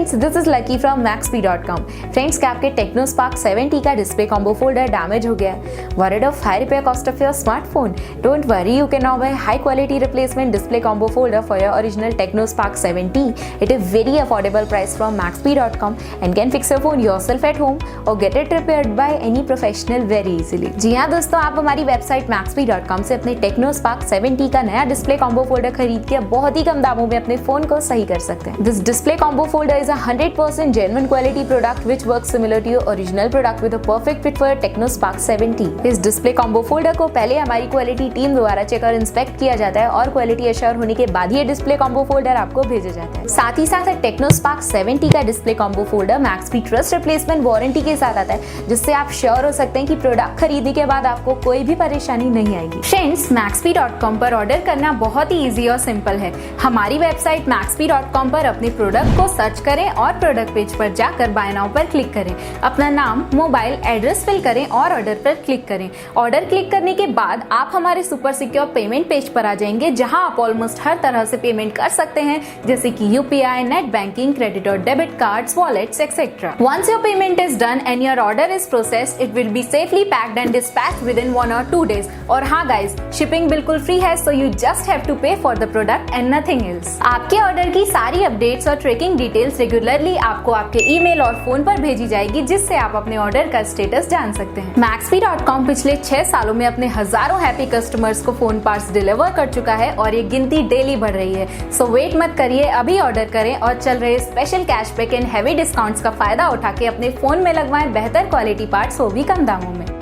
Friends, this is lucky from Maxbhi.com। Friends, क्या आपके Tecno Spark 7T का display combo folder damage हो गया है? Worried of high repair cost of your smartphone? Don't worry, you can now buy high quality replacement display combo folder for your original Tecno Spark 7T at a very affordable price from Maxbhi.com and can fix your phone yourself at home or get it repaired by any professional very easily। जी हाँ दोस्तों, आप हमारी website Maxbhi.com से अपने Tecno Spark 7T का नया display combo folder खरीद के बहुत ही कम दामों में अपने फोन को सही कर सकते हैं। This display combo folder is a 100% genuine quality product which works similar to your original product with a perfect fit for your Tecno Spark 7T। इस डिस्प्ले कॉम्बो फोल्डर को पहले हमारी क्वालिटी टीम द्वारा चेक और inspect किया जाता है और क्वालिटी एश्योर होने के बाद ये डिस्प्ले कॉम्बो फोल्डर आपको भेजा जाता है। साथ ही साथ टेक्नो स्पार्क 7T का display combo folder Maxbhi trust replacement warranty के साथ आता है, जिससे आप श्योर हो सकते हैं कि प्रोडक्ट खरीदने के बाद आपको कोई भी परेशानी नहीं आएगी। फ्रेंड्स, Maxbhi.com पर ऑर्डर करना बहुत ही इजी और सिंपल है। हमारी वेबसाइट Maxbhi.com पर अपने प्रोडक्ट को सर्च करें और प्रोडक्ट पेज पर जाकर बाय नाउ पर क्लिक करें। अपना नाम, मोबाइल एड्रेस फिल करें और ऑर्डर पर क्लिक करें। ऑर्डर क्लिक करने के बाद आप हमारे सुपर सिक्योर पेमेंट पेज पर आ जाएंगे, जहां आप ऑलमोस्ट हर तरह से पेमेंट कर सकते हैं, जैसे कि यूपीआई, नेट बैंकिंग, क्रेडिट और debit cards, wallets etcetera. Once your payment is done and your order is processed, it will be safely packed and dispatched within 1 or 2 days। और हाँ गाइज, शिपिंग बिल्कुल free है, so you just have to pay for the product and nothing else। आपके order की सारी updates और tracking details regularly आपको आपके ईमेल और फोन पर भेजी जाएगी, जिससे आप अपने ऑर्डर का स्टेटस जान सकते हैं। Maxbhi.com पिछले 6 सालों में अपने हजारों हैप्पी कस्टमर्स को फोन पार्ट्स डिलीवर कर चुका है और ये गिनती डेली बढ़ रही है। सो वेट मत करिए, अभी ऑर्डर करें और चल रहे special cashback and heavy discounts का फायदा उठा के अपने फोन में लगवाएं बेहतर क्वालिटी पार्ट्स, वो भी कम दामों में।